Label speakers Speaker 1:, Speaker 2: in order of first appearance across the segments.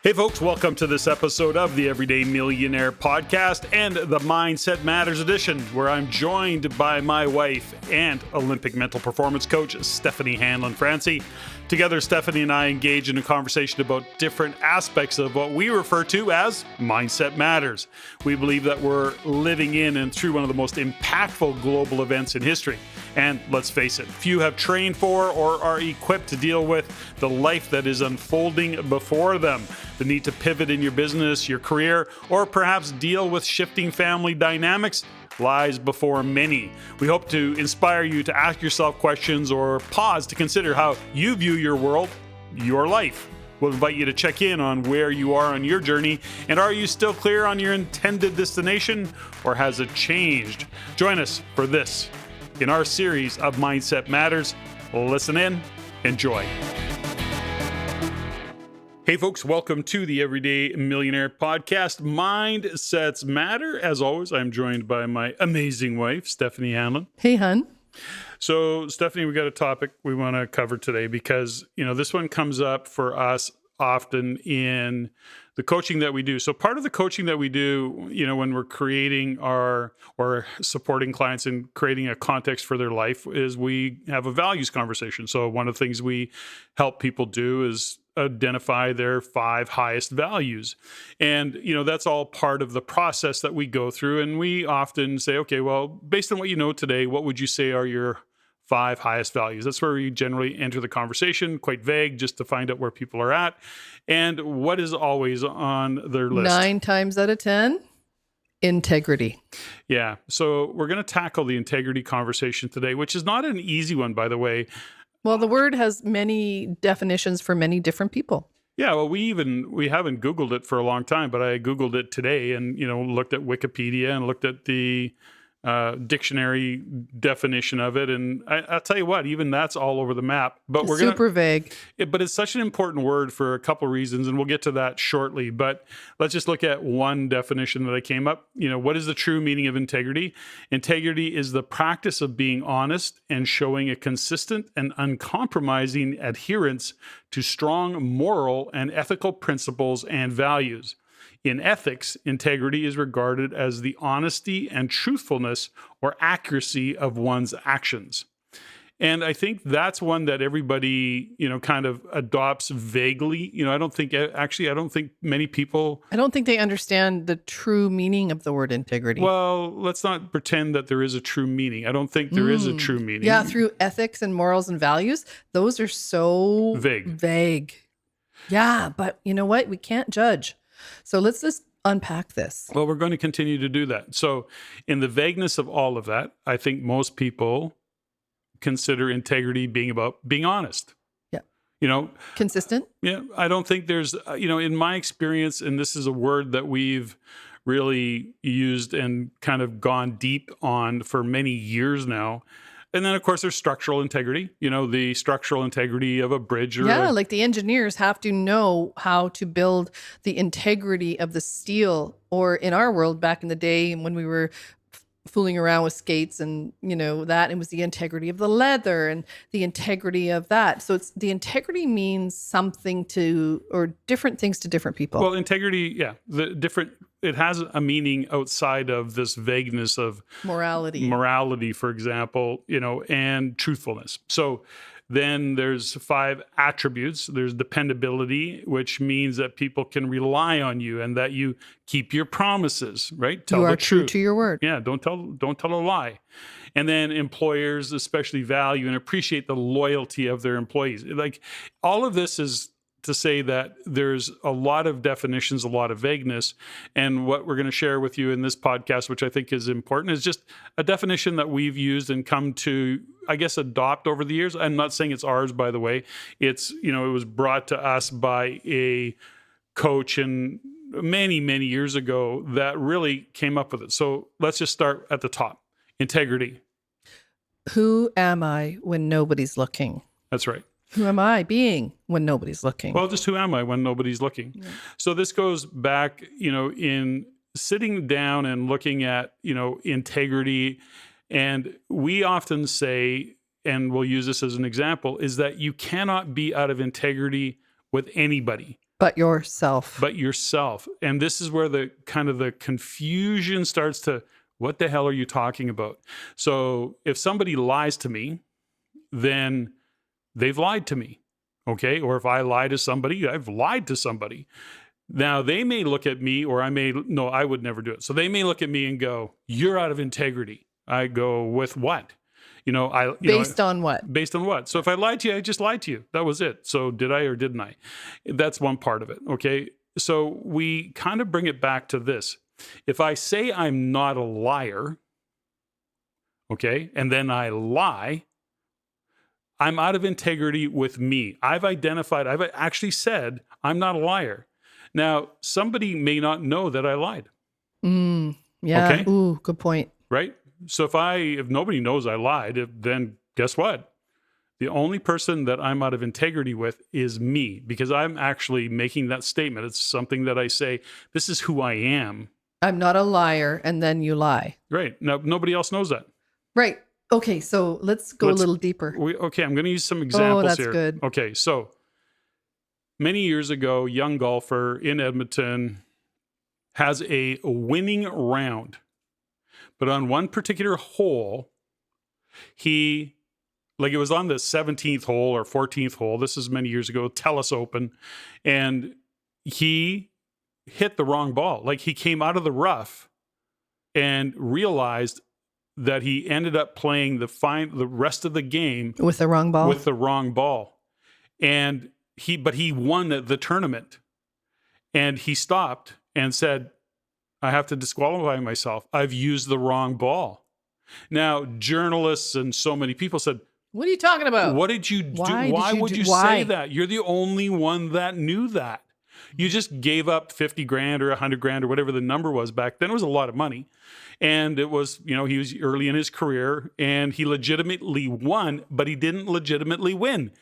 Speaker 1: Hey folks, welcome to this episode of the Everyday Millionaire Podcast and the Mindset Matters edition, where I'm joined by my wife and Olympic mental performance coach, Steffany Hanlon-Francie. Together, Steffany and I engage in a conversation about different aspects of what we refer to as Mindset Matters. We believe that we're living in and through one of the most impactful global events in history. And let's face it, few have trained for or are equipped to deal with the life that is unfolding before them. The need to pivot in your business, your career, or perhaps deal with shifting family dynamics lies before many. We hope to inspire you to ask yourself questions or pause to consider how you view your world, your life. We'll invite you to check in on where you are on your journey, and are you still clear on your intended destination, or has it changed? Join us for this in our series of Mindset Matters. Listen in, enjoy. Hey folks, welcome to the Everyday Millionaire Podcast. Mindsets Matter. As always, I'm joined by my amazing wife, Steffany Hanlon.
Speaker 2: Hey, hun.
Speaker 1: So, Steffany, we got a topic we want to cover today because, this one comes up for us often in the coaching that we do. So part of the coaching that we do, when we're creating or supporting clients in creating a context for their life, is we have a values conversation. So one of the things we help people do is identify their 5 highest values. And, that's all part of the process that we go through. And we often say, okay, well, based on what you know today, what would you say are your 5 highest values? That's where we generally enter the conversation, quite vague, just to find out where people are at. And what is always on their list?
Speaker 2: 9 times out of 10, integrity.
Speaker 1: Yeah. So we're going to tackle the integrity conversation today, which is not an easy one, by the way.
Speaker 2: Well, the word has many definitions for many different people.
Speaker 1: Yeah, well, we haven't Googled it for a long time, but I Googled it today and, looked at Wikipedia and looked at the dictionary definition of it. And I'll tell you what, even that's all over the map. But
Speaker 2: It's super vague.
Speaker 1: But it's such an important word for a couple of reasons, and we'll get to that shortly. But let's just look at one definition that I came up. What is the true meaning of integrity? Integrity is the practice of being honest and showing a consistent and uncompromising adherence to strong moral and ethical principles and values. In ethics, integrity is regarded as the honesty and truthfulness or accuracy of one's actions. And I think that's one that everybody, kind of adopts vaguely. I don't think many people...
Speaker 2: I don't think they understand the true meaning of the word integrity.
Speaker 1: Well, let's not pretend that there is a true meaning. I don't think there is a true meaning.
Speaker 2: Yeah, through ethics and morals and values, those are so vague. Yeah, but you know what? We can't judge. So let's just unpack this.
Speaker 1: Well, we're going to continue to do that. So in the vagueness of all of that, I think most people consider integrity being about being honest.
Speaker 2: Yeah. Consistent?
Speaker 1: Yeah. I don't think there's, in my experience, and this is a word that we've really used and kind of gone deep on for many years now. And then, of course, there's structural integrity, the structural integrity of a bridge.
Speaker 2: Like the engineers have to know how to build the integrity of the steel. Or in our world, back in the day when we were fooling around with skates and, that, it was the integrity of the leather and the integrity of that. So it's the integrity means something to, or different things to different people.
Speaker 1: Well, integrity, yeah, it has a meaning outside of this vagueness of morality, for example, and truthfulness. So then there's 5 attributes. There's dependability, which means that people can rely on you and that you keep your promises, right?
Speaker 2: Tell the truth. True to your word.
Speaker 1: Yeah, don't tell a lie. And then employers especially value and appreciate the loyalty of their employees. Like all of this is to say that there's a lot of definitions, a lot of vagueness. And what we're going to share with you in this podcast, which I think is important, is just a definition that we've used and come to, I guess, adopt over the years. I'm not saying it's ours, by the way. It's, it was brought to us by a coach and many, many years ago that really came up with it. So let's just start at the top. Integrity.
Speaker 2: Who am I when nobody's looking?
Speaker 1: That's right.
Speaker 2: Who am I being when nobody's looking?
Speaker 1: Well, just who am I when nobody's looking? Yeah. So this goes back, in sitting down and looking at, integrity. And we often say, and we'll use this as an example, is that you cannot be out of integrity with anybody.
Speaker 2: But yourself.
Speaker 1: but yourself. And this is where the kind of the confusion starts to, what the hell are you talking about? So if somebody lies to me, then they've lied to me. Okay. Or if I lie to somebody, I've lied to somebody. Now they may look at me, or no, I would never do it. So they may look at me and go, you're out of integrity. I go, with what?
Speaker 2: Based on what?
Speaker 1: Based on what? So if I lied to you, I just lied to you. That was it. So did I or didn't I? That's one part of it. Okay. So we kind of bring it back to this. If I say I'm not a liar, okay, and then I lie, I'm out of integrity with me. I've actually said I'm not a liar. Now, somebody may not know that I lied.
Speaker 2: Yeah.
Speaker 1: Okay?
Speaker 2: Ooh, good point.
Speaker 1: Right? So if nobody knows I lied, then guess what? The only person that I'm out of integrity with is me, because I'm actually making that statement. It's something that I say, this is who I am.
Speaker 2: I'm not a liar, and then you lie.
Speaker 1: Right. Now, nobody else knows that.
Speaker 2: Right. Okay, so let's go a little deeper.
Speaker 1: I'm going to use some examples
Speaker 2: that's
Speaker 1: here.
Speaker 2: good.
Speaker 1: Okay, so many years ago, young golfer in Edmonton has a winning round. But on one particular hole, it was on the 17th hole or 14th hole. This is many years ago, TELUS Open. And he hit the wrong ball. Like, he came out of the rough and realized that he ended up playing the rest of the game
Speaker 2: with the wrong ball.
Speaker 1: And he won the tournament. And he stopped and said, I have to disqualify myself. I've used the wrong ball. Now, journalists and so many people said,
Speaker 2: what are you talking about?
Speaker 1: What did you do? Why would you say that? You're the only one that knew that. You just gave up 50 grand or 100 grand or whatever the number was back then. It was a lot of money. And it was, he was early in his career and he legitimately won, but he didn't legitimately win.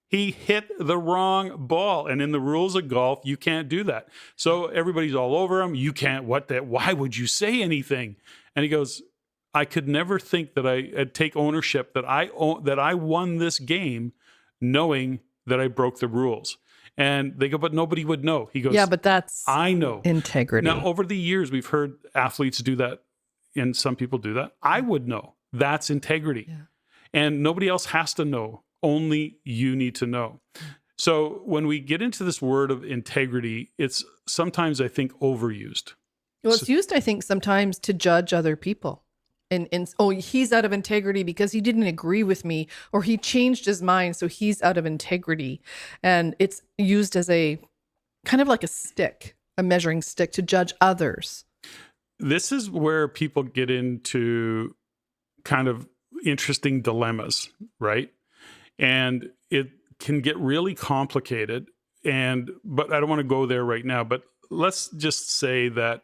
Speaker 1: He hit the wrong ball. And in the rules of golf, you can't do that. So everybody's all over him. You can't, why would you say anything? And he goes, I could never think that I'd take ownership that I won this game knowing that I broke the rules. And they go, but nobody would know. He goes,
Speaker 2: yeah, but
Speaker 1: I know.
Speaker 2: Integrity.
Speaker 1: Now, over the years, we've heard athletes do that, and some people do that. I would know. That's integrity.
Speaker 2: Yeah.
Speaker 1: And nobody else has to know. Only you need to know. So when we get into this word of integrity, it's sometimes, I think, overused.
Speaker 2: Well, it's used, I think, sometimes to judge other people. And he's out of integrity because he didn't agree with me, or he changed his mind, so he's out of integrity. And it's used as a kind of like a measuring stick to judge others.
Speaker 1: This is where people get into kind of interesting dilemmas, right? And it can get really complicated. But I don't want to go there right now, but let's just say that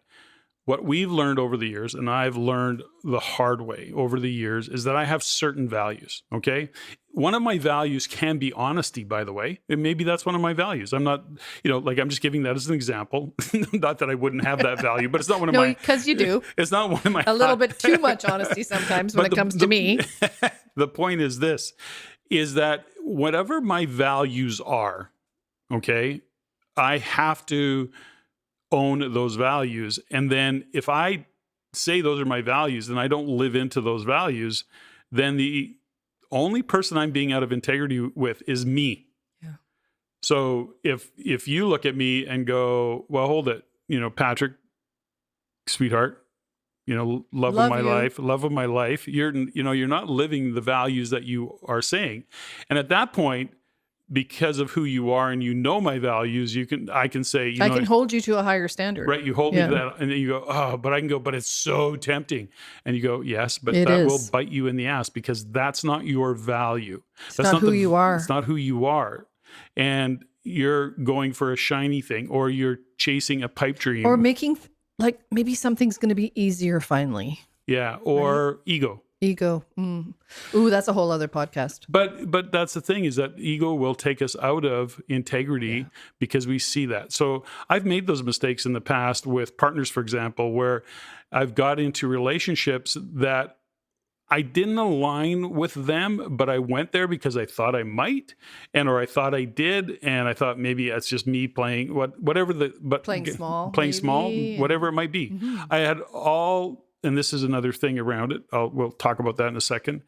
Speaker 1: what we've learned over the years, and I've learned the hard way over the years, is that I have certain values, okay? One of my values can be honesty, by the way. And maybe that's one of my values. I'm not, I'm just giving that as an example. Not that I wouldn't have that value, but it's not one of my...
Speaker 2: No, because you do.
Speaker 1: It's not one of my...
Speaker 2: A little bit too much honesty sometimes when it comes to me.
Speaker 1: The point is this, is that whatever my values are, okay, I have to own those values. And then if I say those are my values and I don't live into those values, then the only person I'm being out of integrity with is me.
Speaker 2: Yeah.
Speaker 1: So if you look at me and go, well, hold it, Patrick, sweetheart, love of my life, you're not living the values that you are saying. And at that point, because of who you are and my values, I can say,
Speaker 2: I can hold you to a higher standard.
Speaker 1: Right. You hold me to that, and then you go, oh, but I can go, but it's so tempting. And you go, yes, but
Speaker 2: that
Speaker 1: will bite you in the ass because that's not your value.
Speaker 2: That's not who you are.
Speaker 1: It's not who you are. And you're going for a shiny thing, or you're chasing a pipe dream.
Speaker 2: Or making, maybe something's going to be easier finally.
Speaker 1: Yeah. Or ego.
Speaker 2: Ego. Ooh, that's a whole other podcast.
Speaker 1: But that's the thing, is that ego will take us out of integrity because we see that. So I've made those mistakes in the past with partners, for example, where I've got into relationships that I didn't align with them, but I went there because I thought I might, or I thought I did, and I thought maybe it's just me playing
Speaker 2: Playing small,
Speaker 1: playing small,
Speaker 2: maybe,
Speaker 1: whatever it might be.
Speaker 2: Mhm.
Speaker 1: I had all, and this is another thing around it. We'll talk about that in a second.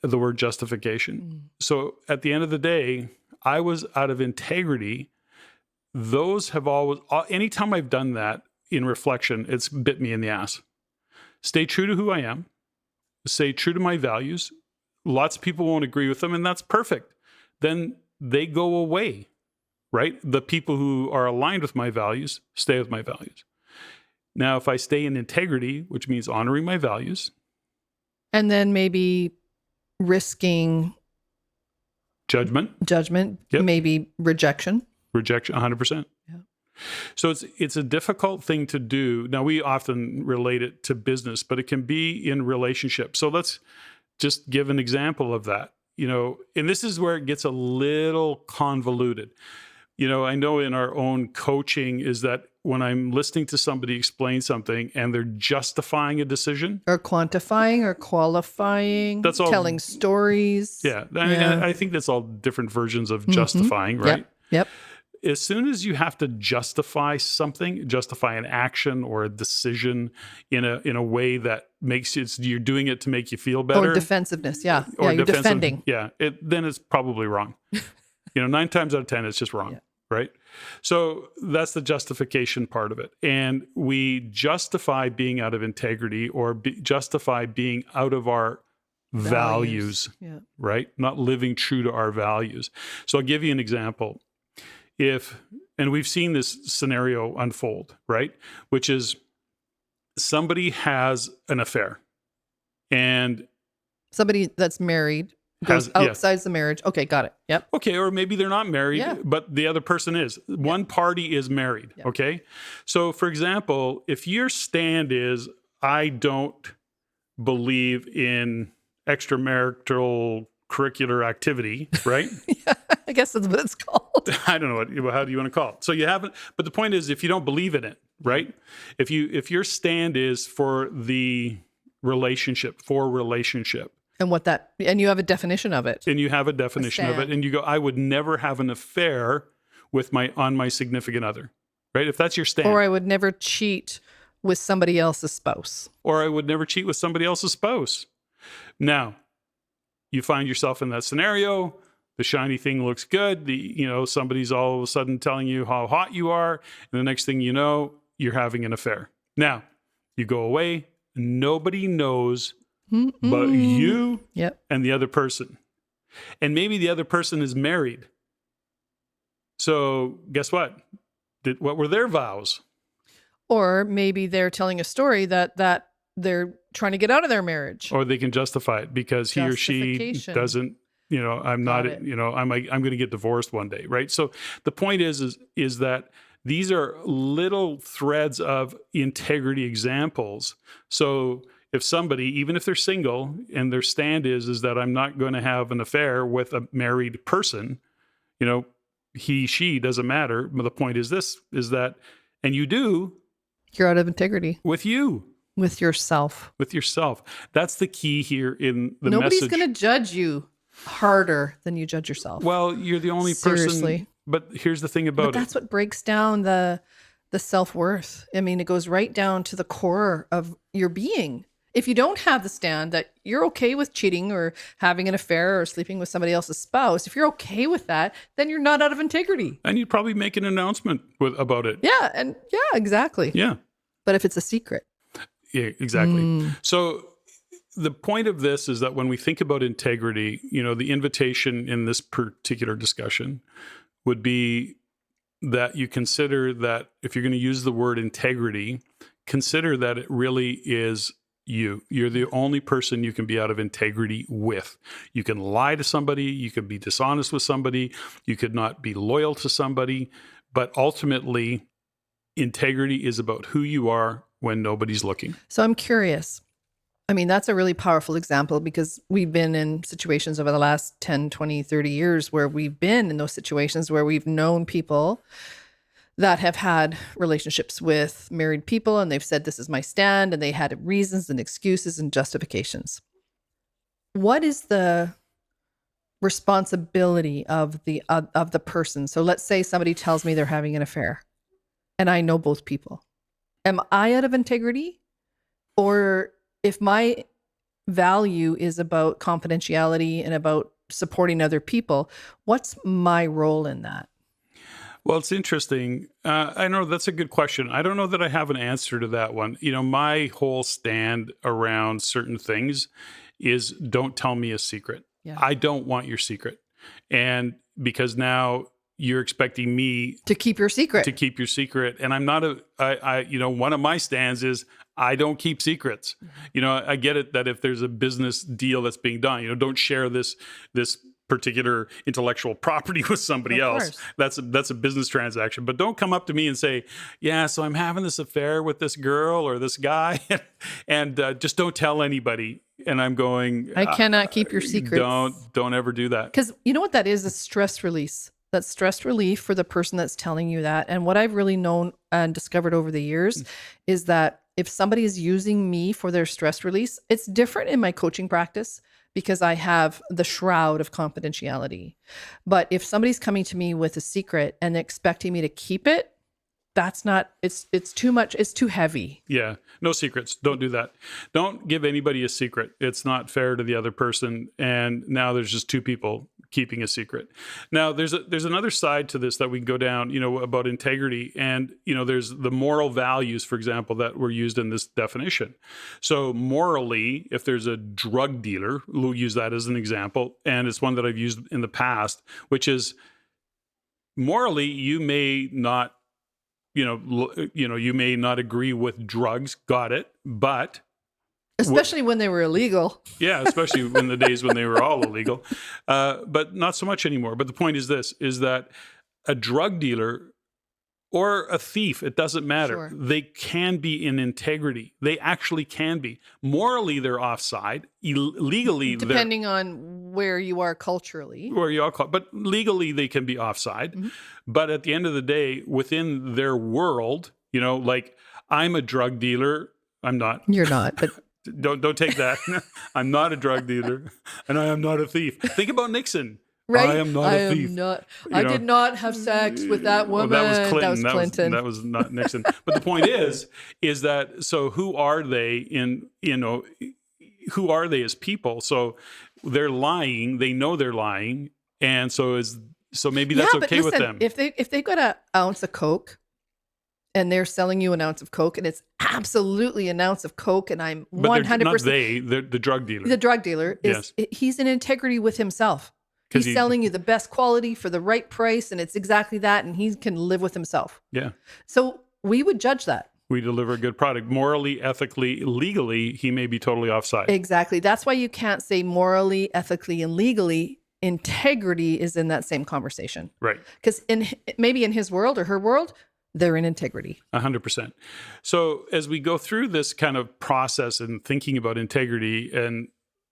Speaker 1: The word justification.
Speaker 2: Mm.
Speaker 1: So at the end of the day, I was out of integrity. Those have always, anytime I've done that in reflection, it's bit me in the ass. Stay true to who I am. Stay true to my values. Lots of people won't agree with them, and that's perfect. Then they go away, right? The people who are aligned with my values stay with my values. Now, if I stay in integrity, which means honoring my values.
Speaker 2: And then maybe risking
Speaker 1: Judgment, Yep.
Speaker 2: maybe rejection.
Speaker 1: 100%.
Speaker 2: Yeah.
Speaker 1: So it's a difficult thing to do. Now, we often relate it to business, but it can be in relationships. So let's just give an example of that. And this is where it gets a little convoluted. I know in our own coaching is that when I'm listening to somebody explain something and they're justifying a decision,
Speaker 2: Or quantifying or qualifying,
Speaker 1: That's all-
Speaker 2: telling stories.
Speaker 1: yeah, I think that's all different versions of
Speaker 2: Mhm.
Speaker 1: justifying, right?
Speaker 2: Yep.
Speaker 1: As soon as you have to justify something, justify an action or a decision in a way that makes you're doing it to make you feel better,
Speaker 2: Or defensiveness. Yeah.
Speaker 1: or
Speaker 2: You're
Speaker 1: defensive-
Speaker 2: defending.
Speaker 1: Yeah, then it's probably wrong. 9 times out of 10, it's just wrong,
Speaker 2: Yeah.
Speaker 1: right? So that's the justification part of it. And we justify being out of integrity or justify being out of our values,
Speaker 2: Yeah.
Speaker 1: right? Not living true to our values. So I'll give you an example. And we've seen this scenario unfold, right? Which is somebody has an affair and
Speaker 2: Somebody that's married goes outside the marriage. Okay, got it. Yep.
Speaker 1: okay, or maybe they're not married,
Speaker 2: Yeah.
Speaker 1: but the other person is. One party is married,
Speaker 2: Yeah.
Speaker 1: okay? So for example, if your stand is, I don't believe in extramarital curricular activity, right?
Speaker 2: Yeah, I guess that's what it's called.
Speaker 1: I don't know how do you want to call it. So you haven't, but the point is, if you don't believe in it, right? If your stand is for the relationship,
Speaker 2: And you have a definition of it.
Speaker 1: and you have a definition of it,
Speaker 2: stand.
Speaker 1: and you go, I would never have an affair on my significant other, right? If that's your stand,
Speaker 2: Or I would never cheat with somebody else's spouse.
Speaker 1: or I would never cheat with somebody else's spouse. Now, you find yourself in that scenario. The shiny thing looks good. Somebody's all of a sudden telling you how hot you are. And the next thing you know, you're having an affair. Now, you go away. Nobody knows but you
Speaker 2: Yep.
Speaker 1: and the other person. And maybe the other person is married. So guess what? What were their vows?
Speaker 2: Or maybe they're telling a story that they're trying to get out of their marriage.
Speaker 1: Or they can justify it because he or she
Speaker 2: Justification.
Speaker 1: doesn't, I'm not,
Speaker 2: Got it.
Speaker 1: I'm going to get divorced one day, right? So the point is that these are little threads of integrity examples. So if somebody, even if they're single and their stand is that I'm not going to have an affair with a married person, he, she, doesn't matter. But the point is that, and you do
Speaker 2: You're out of integrity
Speaker 1: with you.
Speaker 2: with yourself.
Speaker 1: With yourself. That's the key here in the
Speaker 2: Nobody's
Speaker 1: message.
Speaker 2: going to judge you harder than you judge yourself.
Speaker 1: Well, you're the only
Speaker 2: Seriously.
Speaker 1: person. But here's the thing about
Speaker 2: But that's what breaks down the self-worth. I mean, it goes right down to the core of your being. If you don't have the stand that you're okay with cheating or having an affair or sleeping with somebody else's spouse, if you're okay with that, then you're not out of integrity.
Speaker 1: And you'd probably make an announcement about it.
Speaker 2: Yeah, exactly.
Speaker 1: Yeah.
Speaker 2: But if it's a secret.
Speaker 1: Yeah, exactly. So the point of this is that when we think about integrity, the invitation in this particular discussion would be that you consider that if you're going to use the word integrity, consider that it really is you. You're the only person you can be out of integrity with. You can lie to somebody, you can be dishonest with somebody, you could not be loyal to somebody, but ultimately, integrity is about who you are when nobody's looking.
Speaker 2: So I'm curious. I mean, that's a really powerful example because we've been in situations over the last 10, 20, 30 years where we've been in those situations where we've known people that have had relationships with married people and they've said, this is my stand, and they had reasons and excuses and justifications. what is the responsibility of the person? So let's say somebody tells me they're having an affair and I know both people. Am I out of integrity? Or if my value is about confidentiality and about supporting other people, what's my role in that?
Speaker 1: Well, it's interesting. I know that's a good question. I don't know that I have an answer to that one. My whole stand around certain things is don't tell me a secret.
Speaker 2: Yeah.
Speaker 1: I don't want your secret. And because now you're expecting me
Speaker 2: To keep your secret.
Speaker 1: to keep your secret. And I'm not one of my stands is I don't keep secrets. I get it that if there's a business deal that's being done, don't share this particular intellectual property with somebody else. That's a business transaction. But don't come up to me and say, yeah, so I'm having this affair with this girl or this guy and just don't tell anybody. And I'm going,
Speaker 2: I cannot keep your secrets.
Speaker 1: Don't ever do that.
Speaker 2: Because you know what that is? A stress release. That's stress relief for the person that's telling you that. And what I've really known and discovered over the years is that if somebody is using me for their stress release, it's different in my coaching practice because I have the shroud of confidentiality. But if somebody's coming to me with a secret and expecting me to keep it, that's not, it's too much, it's too heavy.
Speaker 1: Yeah, no secrets. Don't do that. Don't give anybody a secret. It's not fair to the other person. And now there's just two people keeping a secret. Now there's another side to this that we can go down, about integrity. And, there's the moral values, for example, that were used in this definition. So morally, if there's a drug dealer, we'll use that as an example. And it's one that I've used in the past, which is morally, you may not, you may not agree with drugs. Got it. But
Speaker 2: especially when they were illegal.
Speaker 1: Yeah, especially in the days when they were all illegal, but not so much anymore. But the point is this, is that a drug dealer or a thief, it doesn't matter.
Speaker 2: Sure.
Speaker 1: They can be in integrity. They actually can be. Morally, they're offside. Legally,
Speaker 2: depending on where you are culturally.
Speaker 1: But legally, they can be offside. Mm-hmm. But at the end of the day, within their world, like I'm a drug dealer. I'm not.
Speaker 2: You're not, but...
Speaker 1: Don't take that. I'm not a drug dealer, and I am not a thief. Think about Nixon.
Speaker 2: Right?
Speaker 1: I am not a thief.
Speaker 2: I did not have sex with that woman.
Speaker 1: Well, that was Clinton.
Speaker 2: That was Clinton.
Speaker 1: That was not Nixon. But the point is that, so who are they who are they as people? So they're lying. They know they're lying. And so maybe that's okay with them.
Speaker 2: If they got an ounce of Coke, and they're selling you an ounce of Coke, and it's absolutely an ounce of Coke, and I'm 100%.
Speaker 1: Not they're the drug dealer.
Speaker 2: The drug dealer he's in integrity with himself. He's selling you the best quality for the right price, and it's exactly that, and he can live with himself.
Speaker 1: Yeah.
Speaker 2: So we would judge that.
Speaker 1: We deliver a good product. Morally, ethically, legally, he may be totally offside.
Speaker 2: Exactly. That's why you can't say morally, ethically, and legally. Integrity is in that same conversation.
Speaker 1: Right.
Speaker 2: Because maybe in his world or her world, they're in integrity.
Speaker 1: 100%. So as we go through this kind of process and thinking about integrity, and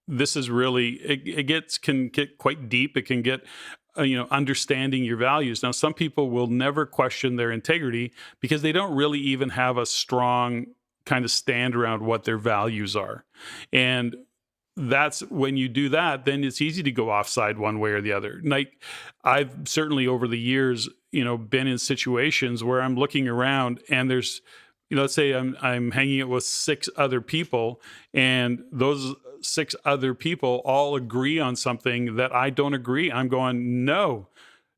Speaker 1: this is really, it can get quite deep. It can get, understanding your values. Now, some people will never question their integrity because they don't really even have a strong kind of stand around what their values are. And that's when you do that, then it's easy to go offside one way or the other. Like I've certainly over the years, been in situations where I'm looking around and there's, let's say I'm hanging out with 6 other people, and those 6 other people all agree on something that I don't agree. I'm going, no.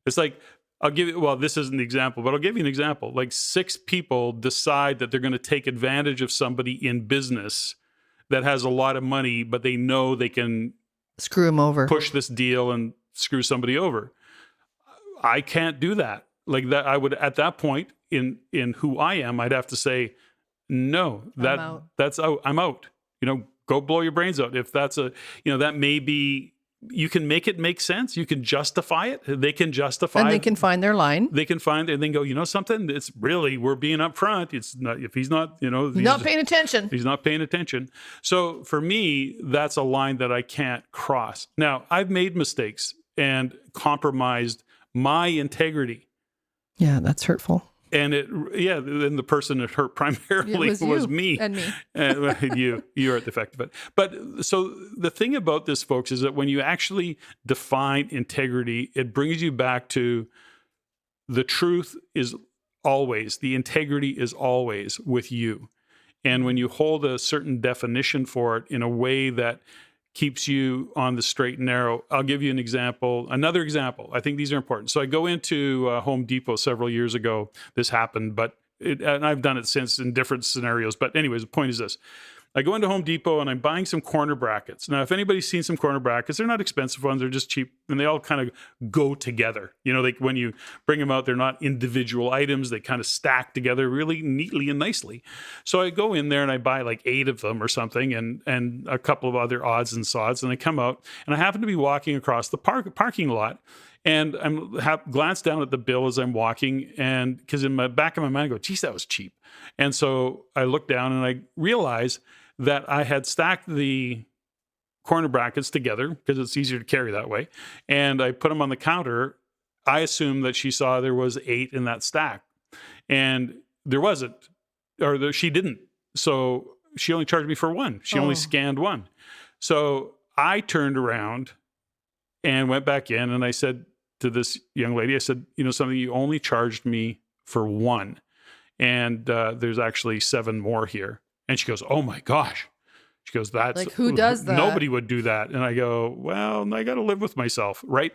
Speaker 1: It's like, this isn't the example, but I'll give you an example. Like 6 people decide that they're going to take advantage of somebody in business that has a lot of money, but they know they can
Speaker 2: screw him over,
Speaker 1: push this deal and screw somebody over. I can't do that. Like that, I would at that point in who I am, I'd have to say, no, that's out. I'm out. Go blow your brains out. If that's that may be, you can make it make sense. You can justify it. They can justify,
Speaker 2: and they can find their line.
Speaker 1: They can find, and then go, something. It's really, we're being upfront. It's not, if he's not,
Speaker 2: not paying attention.
Speaker 1: He's not paying attention. So for me, that's a line that I can't cross. Now, I've made mistakes and compromised my integrity.
Speaker 2: Yeah, that's hurtful.
Speaker 1: And then the person it hurt primarily was me.
Speaker 2: And me.
Speaker 1: You are defective. But so the thing about this, folks, is that when you actually define integrity, it brings you back to the truth is always, the integrity is always with you. And when you hold a certain definition for it in a way that keeps you on the straight and narrow. I'll give you another example. I think these are important. So I go into Home Depot several years ago. This happened, and I've done it since in different scenarios. But anyways, the point is this. I go into Home Depot and I'm buying some corner brackets. Now, if anybody's seen some corner brackets, they're not expensive ones. They're just cheap, and they all kind of go together. When you bring them out, they're not individual items. They kind of stack together really neatly and nicely. So I go in there and I buy like 8 of them or something, and a couple of other odds and sods, and I come out, and I happen to be walking across the parking lot. And I glance down at the bill as I'm walking, and because in the back of my mind, I go, geez, that was cheap. And so I look down and I realize that I had stacked the corner brackets together because it's easier to carry that way. And I put them on the counter. I assumed that she saw there was 8 in that stack, and there wasn't, she didn't. So she only charged me for 1. She only scanned 1. So I turned around and went back in, and I said to this young lady, I said, something, you only charged me for 1. And there's actually 7 more here. And she goes, oh my gosh. She goes, that's
Speaker 2: like, who does that?
Speaker 1: Nobody would do that. And I go, well, I got to live with myself, right?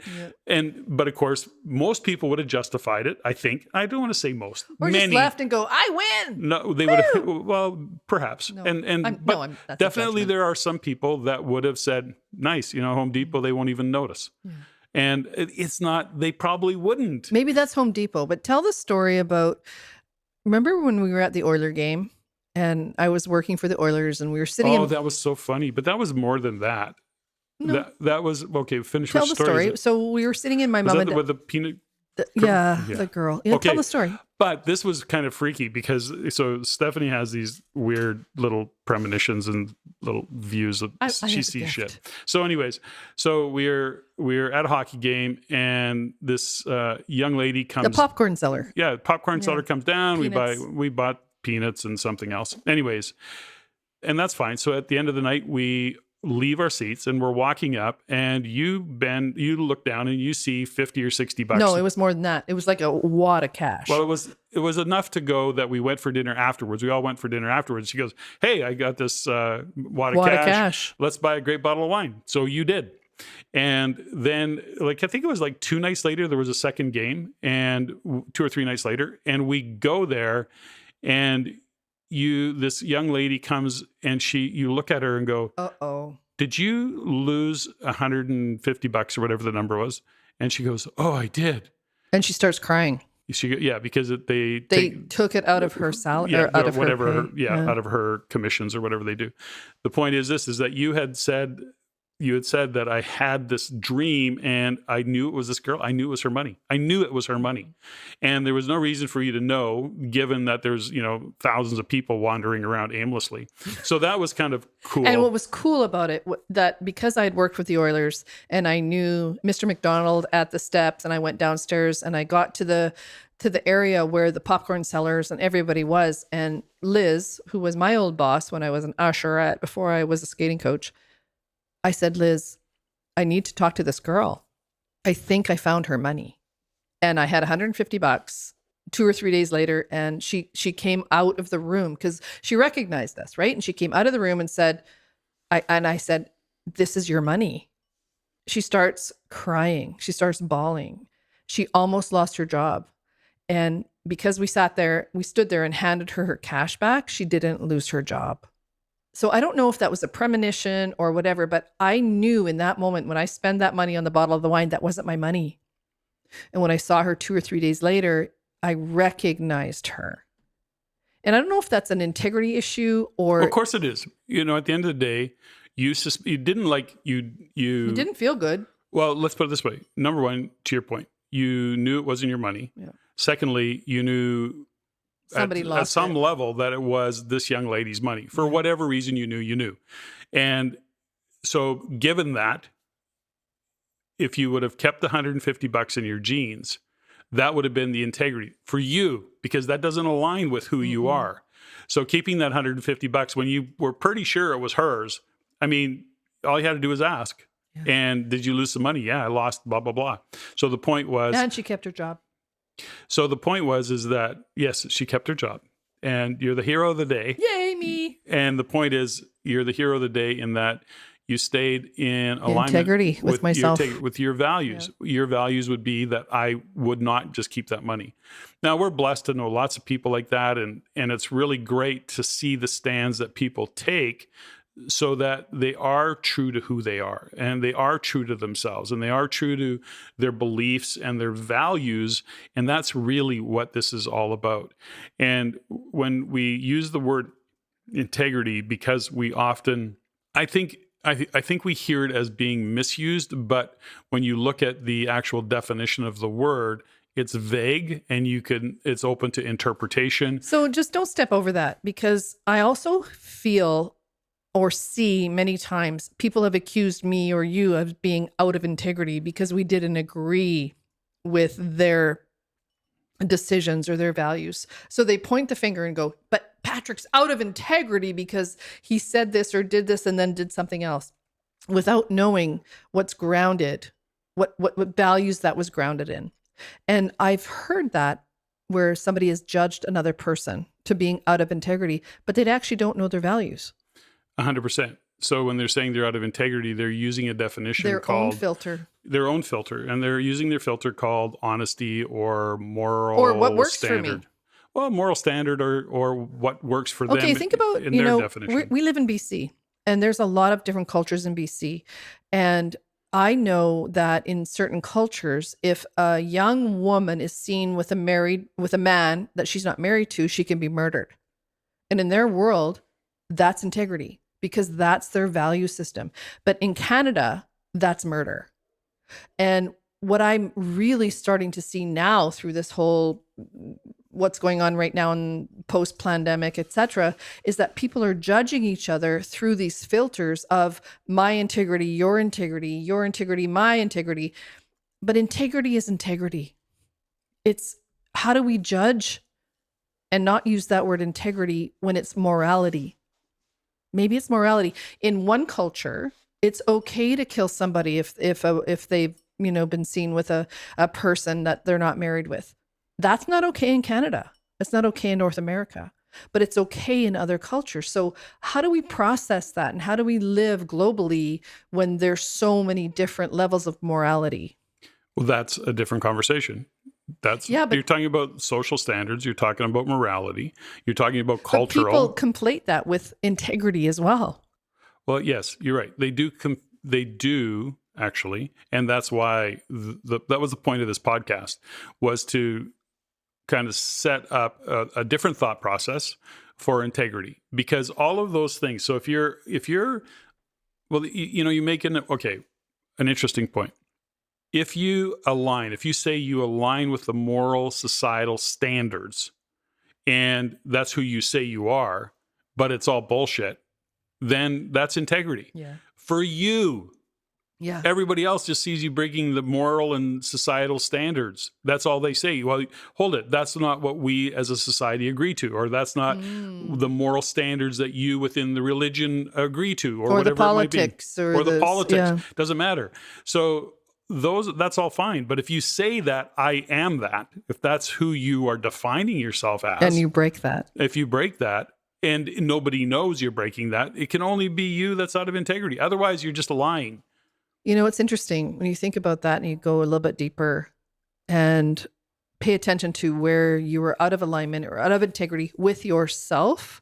Speaker 1: Yeah. But of course, most people would have justified it, I think. I don't want to say most.
Speaker 2: Or
Speaker 1: many,
Speaker 2: just left and go, I win.
Speaker 1: No, they would have, well, perhaps.
Speaker 2: No,
Speaker 1: But definitely there are some people that would have said, nice, Home Depot, they won't even notice. Yeah. And it's not, they probably wouldn't.
Speaker 2: Maybe that's Home Depot, but tell the story about, remember when we were at the Oiler game? And I was working for the Oilers, and we were sitting.
Speaker 1: Oh, that was so funny! But that was more than that.
Speaker 2: No.
Speaker 1: That was okay. Finish.
Speaker 2: Tell the story. So we were sitting in my mom and dad.
Speaker 1: With the peanut.
Speaker 2: The girl. Yeah, okay. Tell the story.
Speaker 1: But this was kind of freaky because Steffany has these weird little premonitions and little views of she sees shit. So anyways, we're at a hockey game, and this young lady comes.
Speaker 2: The popcorn seller.
Speaker 1: Yeah, popcorn seller comes down.
Speaker 2: Peanuts.
Speaker 1: We bought peanuts and something else. Anyways, and that's fine. So at the end of the night, we leave our seats and we're walking up, and you look down and you see $50 or $60.
Speaker 2: No, it was more than that. It was like a wad of cash.
Speaker 1: Well, it was enough to go that we went for dinner afterwards. We all went for dinner afterwards. She goes, hey, I got this wad of cash. Let's buy a great bottle of wine. So you did. And then, I think it was 2 nights later, there was a second game, and 2 or 3 nights later, and we go there, and this young lady comes, and you look at her and go,
Speaker 2: uh-oh,
Speaker 1: did you lose $150 or whatever the number was? And she goes, oh, I did.
Speaker 2: And she starts crying.
Speaker 1: Because they
Speaker 2: took it out of her salary, or out of
Speaker 1: whatever, out of her commissions or whatever they do. The point is that you had said that I had this dream, and I knew it was this girl. I knew it was her money. And there was no reason for you to know, given that there's, thousands of people wandering around aimlessly. So that was kind of cool.
Speaker 2: And what was cool about it, that because I had worked with the Oilers and I knew Mr. McDonald at the steps, and I went downstairs and I got to the area where the popcorn sellers and everybody was. And Liz, who was my old boss when I was an usherette before I was a skating coach, I said, Liz, I need to talk to this girl. I think I found her money. And I had $150 2 or 3 days later, and she came out of the room because she recognized us, right? And she came out of the room and said, I said, this is your money. She starts crying. She starts bawling. She almost lost her job. And because we stood there and handed her cash back, she didn't lose her job. So I don't know if that was a premonition or whatever, but I knew in that moment when I spent that money on the bottle of the wine, that wasn't my money. And when I saw her 2 or 3 days later, I recognized her. And I don't know if that's an integrity issue or...
Speaker 1: Well, of course it is. At the end of the day, you
Speaker 2: didn't feel good.
Speaker 1: Well, let's put it this way. Number one, to your point, you knew it wasn't your money.
Speaker 2: Yeah.
Speaker 1: Secondly, you knew... At some level that it was this young lady's money. For whatever reason you knew. And so given that, if you would have kept the $150 in your jeans, that would have been the integrity for you, because that doesn't align with who you are. So keeping that $150 when you were pretty sure it was hers, I mean, all you had to do was ask.
Speaker 2: Yeah.
Speaker 1: And did you lose some money? Yeah, I lost blah, blah, blah. So the point was...
Speaker 2: And she kept her job.
Speaker 1: So the point is that, yes, she kept her job. And you're the hero of the day.
Speaker 2: Yay, me.
Speaker 1: And the point is, you're the hero of the day in that you stayed in alignment
Speaker 2: integrity with myself.
Speaker 1: With your values. Yeah. Your values would be that I would not just keep that money. Now, we're blessed to know lots of people like that, and it's really great to see the stands that people take so that they are true to who they are, and they are true to themselves, and they are true to their beliefs and their values, and that's really what this is all about. And when we use the word integrity, because we often, I think we hear it as being misused, but when you look at the actual definition of the word, it's vague and it's open to interpretation.
Speaker 2: So just don't step over that, because I also feel or see many times people have accused me or you of being out of integrity because we didn't agree with their decisions or their values. So they point the finger and go, but Patrick's out of integrity because he said this or did this and then did something else, without knowing what's grounded, what values that was grounded in. And I've heard that where somebody has judged another person to being out of integrity, but they actually don't know their values.
Speaker 1: 100%. So when they're saying they're out of integrity, they're using a definition called their own filter, and they're using their filter called honesty or moral
Speaker 2: or what works
Speaker 1: standard.
Speaker 2: For me.
Speaker 1: Well, moral standard or what works for them.
Speaker 2: Okay, think about,
Speaker 1: in their definition.
Speaker 2: We live in BC, and there's a lot of different cultures in BC. And I know that in certain cultures, if a young woman is seen with a man that she's not married to, she can be murdered. And in their world, that's integrity, because that's their value system. But in Canada, that's murder. And what I'm really starting to see now through this whole what's going on right now in post-pandemic, etc., is that people are judging each other through these filters of my integrity, your integrity, my integrity. But integrity is integrity. It's how do we judge and not use that word integrity when it's morality? Maybe it's morality. In one culture, it's okay to kill somebody if they've been seen with a person that they're not married with. That's not okay in Canada. It's not okay in North America, but it's okay in other cultures. So how do we process that, and how do we live globally when there's so many different levels of morality?
Speaker 1: Well, that's a different conversation. But you're talking about social standards. You're talking about morality. You're talking about cultural.
Speaker 2: But people conflate that with integrity as well.
Speaker 1: Well, yes, you're right. They do actually, and that's why that was the point of this podcast, was to kind of set up a different thought process for integrity, because all of those things. So if you're well, you make an interesting point. If you say you align with the moral societal standards, and that's who you say you are, but it's all bullshit, then that's integrity.
Speaker 2: Yeah.
Speaker 1: For you.
Speaker 2: Yeah.
Speaker 1: Everybody else just sees you breaking the moral and societal standards. That's all they say. Well, hold it. That's not what we as a society agree to, or that's not the moral standards that you within the religion agree to, or whatever
Speaker 2: the politics,
Speaker 1: it might be. Or the politics. Doesn't matter. So that's all fine. But if you say that I am that, if that's who you are defining yourself as,
Speaker 2: and you break that,
Speaker 1: if you break that, and nobody knows you're breaking that, it can only be you that's out of integrity. Otherwise, you're just lying.
Speaker 2: It's interesting when you think about that and you go a little bit deeper and pay attention to where you were out of alignment or out of integrity with yourself.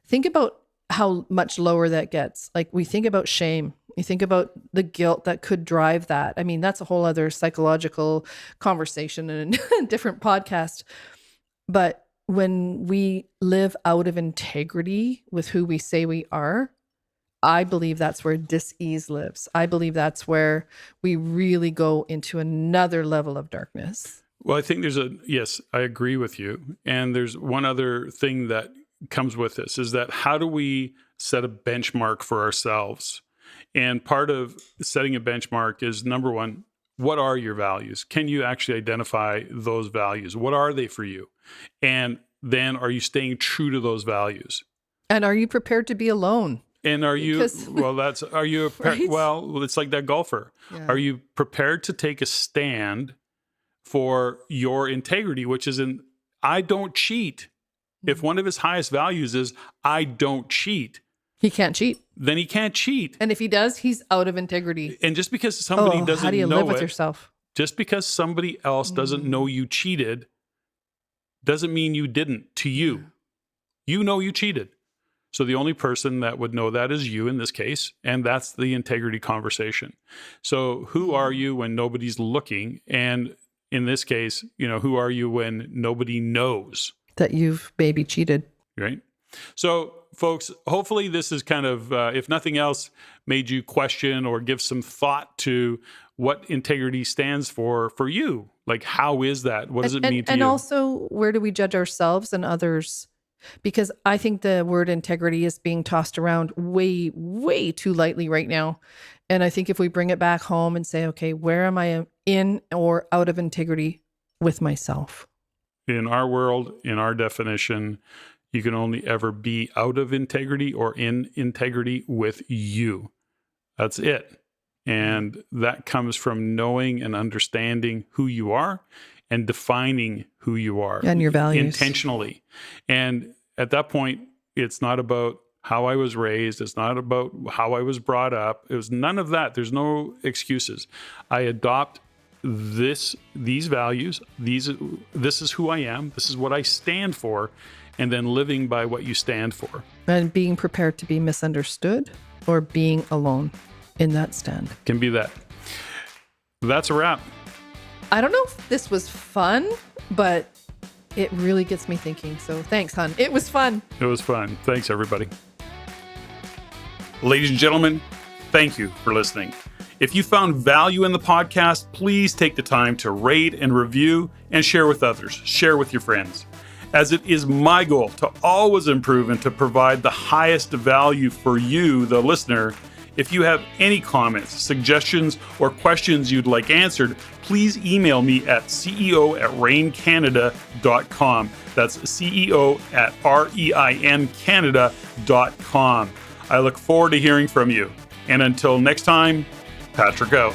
Speaker 2: Think about how much lower that gets. Like, we think about shame. You think about the guilt that could drive that. I mean, that's a whole other psychological conversation and a different podcast. But when we live out of integrity with who we say we are, I believe that's where dis-ease lives. I believe that's where we really go into another level of darkness.
Speaker 1: Well, I think yes, I agree with you. And there's one other thing that comes with this, is that how do we set a benchmark for ourselves? And part of setting a benchmark is, number one, what are your values? Can you actually identify those values? What are they for you? And then are you staying true to those values?
Speaker 2: And are you prepared to be alone?
Speaker 1: And are you,
Speaker 2: Right?
Speaker 1: well, it's like that golfer.
Speaker 2: Yeah.
Speaker 1: Are you prepared to take a stand for your integrity, which is I don't cheat. If one of his highest values is, I don't cheat,
Speaker 2: He can't cheat.
Speaker 1: then he can't cheat.
Speaker 2: And if he does, he's out of integrity.
Speaker 1: And just because somebody doesn't
Speaker 2: how do you
Speaker 1: know
Speaker 2: live with
Speaker 1: it,
Speaker 2: yourself?
Speaker 1: just because somebody else doesn't know you cheated, doesn't mean you didn't to you. You know you cheated. So the only person that would know that is you in this case, and that's the integrity conversation. So who are you when nobody's looking? And in this case, who are you when nobody knows
Speaker 2: That you've maybe cheated.
Speaker 1: right? So folks, hopefully this is kind of, if nothing else, made you question or give some thought to what integrity stands for you. Like, how is that? What does it mean to you?
Speaker 2: And also, where do we judge ourselves and others? Because I think the word integrity is being tossed around way, way too lightly right now. And I think if we bring it back home and say, okay, where am I in or out of integrity with myself?
Speaker 1: In our world, in our definition, you can only ever be out of integrity or in integrity with you. That's it. And that comes from knowing and understanding who you are and defining who you are.
Speaker 2: And your values.
Speaker 1: Intentionally. And at that point, it's not about how I was raised. It's not about how I was brought up. It was none of that. There's no excuses. I adopt these values. This is who I am. This is what I stand for. And then living by what you stand for.
Speaker 2: And being prepared to be misunderstood or being alone in that stand.
Speaker 1: Can be that. That's a wrap.
Speaker 2: I don't know if this was fun, but it really gets me thinking. So thanks, hon. It was fun.
Speaker 1: It was fun. Thanks, everybody. Ladies and gentlemen, thank you for listening. If you found value in the podcast, please take the time to rate and review and share with others. Share with your friends. As it is my goal to always improve and to provide the highest value for you, the listener. If you have any comments, suggestions, or questions you'd like answered, please email me at ceo@reincanada.com. That's ceo@reincanada.com. I look forward to hearing from you. And until next time, Patrick out.